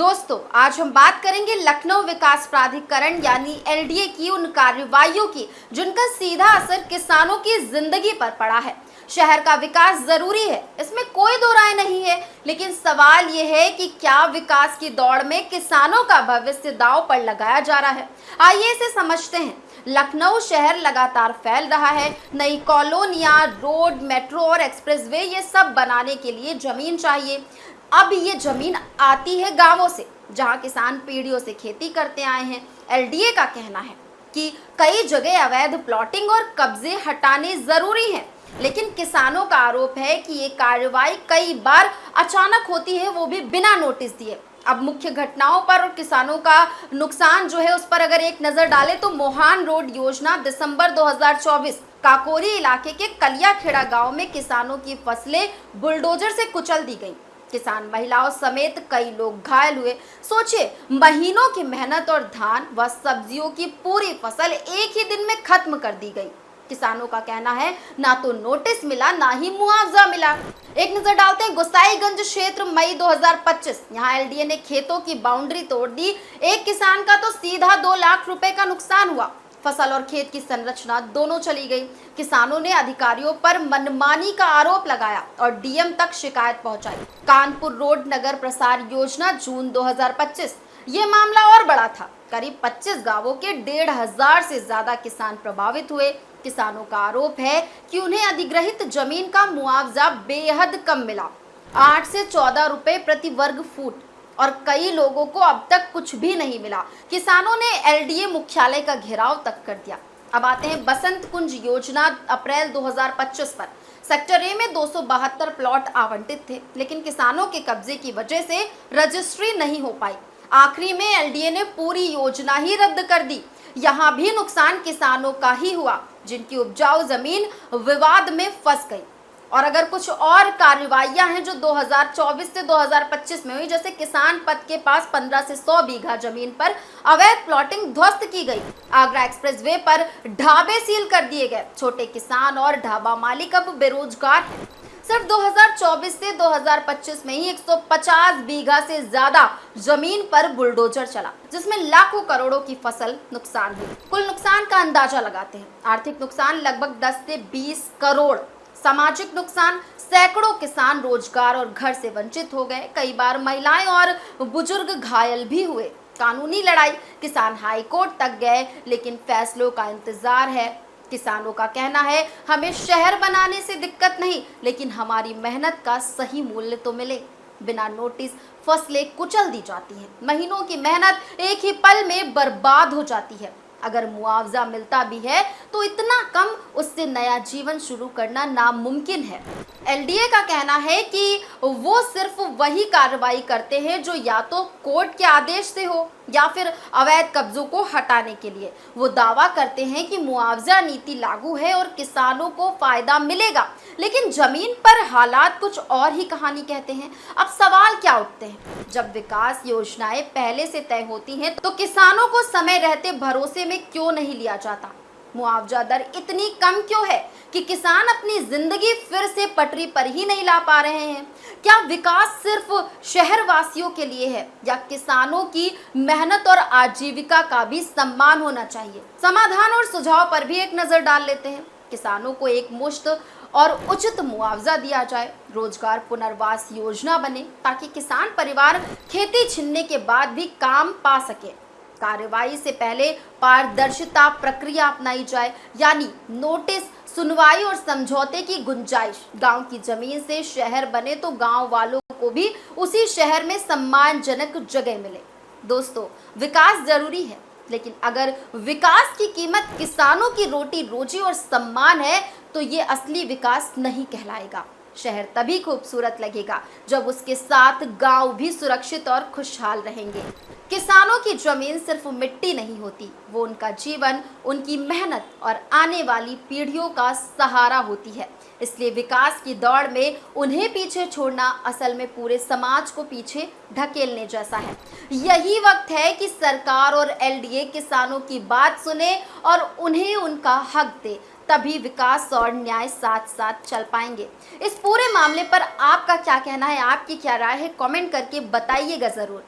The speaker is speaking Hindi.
दोस्तों, आज हम बात करेंगे लखनऊ विकास प्राधिकरण यानी एलडीए की उन कार्रवाइयों की जिनका सीधा असर किसानों की जिंदगी पर पड़ा है। शहर का विकास जरूरी है, इसमें कोई दो राय नहीं है, लेकिन सवाल यह है कि क्या विकास की दौड़ में किसानों का भविष्य दांव पर लगाया जा रहा है। आइए इसे समझते हैं। लखनऊ शहर लगातार फैल रहा है। नई कॉलोनियां, रोड, मेट्रो और एक्सप्रेसवे ये सब बनाने के लिए जमीन चाहिए। अब ये जमीन आती है गांवों से, जहां किसान पीढ़ियों से खेती करते आए हैं। एलडीए का कहना है कि कई जगह अवैध प्लॉटिंग और कब्जे हटाने जरूरी हैं, लेकिन किसानों का आरोप है कि ये कार्रवाई कई बार अचानक होती है, वो भी बिना नोटिस दिए। अब मुख्य घटनाओं पर और किसानों का नुकसान जो है उस पर अगर एक नजर डालें तो मोहान रोड योजना दिसंबर 2024 काकोरी इलाके के कलियाखेड़ा गांव में किसानों की फसलें बुलडोजर से कुचल दी गई। किसान महिलाओं समेत कई लोग घायल हुए। सोचिए, महीनों की मेहनत और धान व सब्जियों की पूरी फसल एक ही दिन में खत्म कर दी गई। किसानों का कहना है ना तो नोटिस मिला, ना ही मुआवजा मिला। एक नजर डालते हैं गोसाईगंज क्षेत्र, मई 2025। यहाँ एलडीए ने खेतों की बाउंड्री तोड़ दी। एक किसान का तो सीधा 2 लाख रुपए का नुकसान हुआ। फसल और खेत की संरचना दोनों चली गई। किसानों ने अधिकारियों पर मनमानी का आरोप लगाया और डीएम तक शिकायत पहुंचाई। कानपुर रोड नगर प्रसार योजना जून 2025, ये मामला और बड़ा था। करीब 25 गांवों के 1,500 से ज्यादा किसान प्रभावित हुए। किसानों का आरोप है कि उन्हें अधिग्रहित जमीन का मुआवजा बेहद कम मिला, 8 से 14 रुपए प्रति वर्ग फुट, और कई लोगों को अब तक कुछ भी नहीं मिला। किसानों ने एलडीए मुख्यालय का घेराव तक कर दिया। अब आते हैं बसंत कुंज योजना अप्रैल 2025 पर। सेक्टर ए में 272 प्लॉट आवंटित थे, लेकिन किसानों के कब्जे की वजह से रजिस्ट्री नहीं हो पाई। आखिरी में एलडीए ने पूरी योजना ही रद्द कर दी। यहाँ भी नुकसान किसानों का ही हुआ, जिनकी उपजाऊ जमीन विवाद में फंस गई। और अगर कुछ और कार्रवाइयां हैं जो 2024 से 2025 में हुई, जैसे किसान पथ के पास 15 से 100 बीघा जमीन पर अवैध प्लॉटिंग ध्वस्त की गई। आगरा एक्सप्रेसवे पर ढाबे सील कर दिए गए। छोटे किसान और ढाबा मालिक अब बेरोजगार हैं। सिर्फ 2024 से 2025 में ही 150 बीघा से ज्यादा जमीन पर बुलडोजर चला, जिसमें लाखों करोड़ों की फसल नुकसान हुई। कुल नुकसान का अंदाजा लगाते हैं। आर्थिक नुकसान लगभग 10 से 20 करोड़, सामाजिक नुकसान सैकड़ों किसान रोजगार और घर से वंचित हो गए। कई बार महिलाएं और बुजुर्ग घायल भी हुए। कानूनी लड़ाई, किसान हाई कोर्ट तक गए, लेकिन फैसलों का इंतजार है। किसानों का कहना है हमें शहर बनाने से दिक्कत नहीं, लेकिन हमारी मेहनत का सही मूल्य तो मिले। बिना नोटिस फसलें कुचल दी जाती हैं। महीनों की मेहनत एक ही पल में बर्बाद हो जाती है। अगर मुआवजा मिलता भी है तो इतना कम, उससे नया जीवन शुरू करना नामुमकिन है। एलडीए का कहना है कि वो सिर्फ वही कार्रवाई करते हैं जो या तो कोर्ट के आदेश से हो या फिर अवैध कब्जों को हटाने के लिए। वो दावा करते हैं कि मुआवजा नीति लागू है और किसानों को फायदा मिलेगा, लेकिन जमीन पर हालात कुछ और ही कहानी कहते हैं। अब सवाल क्या उठते हैं, जब विकास योजनाएं पहले से तय होती हैं तो किसानों को समय रहते भरोसे में क्यों नहीं लिया जाता? मुआवजा दर इतनी कम क्यों है कि किसान अपनी जिंदगी फिर से पटरी पर ही नहीं ला पा रहे हैं? क्या विकास सिर्फ शहर वासियों के लिए है या किसानों की मेहनत और आजीविका का भी सम्मान होना चाहिए? समाधान और सुझाव पर भी एक नजर डाल लेते हैं। किसानों को एक मुश्त और उचित मुआवजा दिया जाए, रोजगार पुनर्वास योजना बने ताकि किसान परिवार खेती छिनने के बाद भी काम पा सके। कार्रवाई से पहले पारदर्शिता प्रक्रिया अपनाई जाए, यानी नोटिस, सुनवाई और समझौते की गुंजाइश। गांव की जमीन से शहर बने तो गांव वालों को भी उसी शहर में सम्मानजनक जगह मिले। दोस्तों, विकास जरूरी है, लेकिन अगर विकास की कीमत किसानों की रोटी रोजी और सम्मान है तो ये असली विकास नहीं कहलाएगा। शहर तभी खूबसूरत लगेगा जब उसके साथ गांव भी सुरक्षित और खुशहाल रहेंगे। किसानों की जमीन सिर्फ मिट्टी नहीं होती, वो उनका जीवन, उनकी मेहनत और आने वाली पीढ़ियों का सहारा होती है। इसलिए विकास की दौड़ में उन्हें पीछे छोड़ना असल में पूरे समाज को पीछे ढकेलने जैसा है। यही वक्त है कि सरकार और एलडीए किसानों की बात सुने और उन्हें उनका हक दे, तभी विकास और न्याय साथ साथ चल पाएंगे। इस पूरे मामले पर आपका क्या कहना है, आपकी क्या राय है, कमेंट करके बताइएगा जरूर।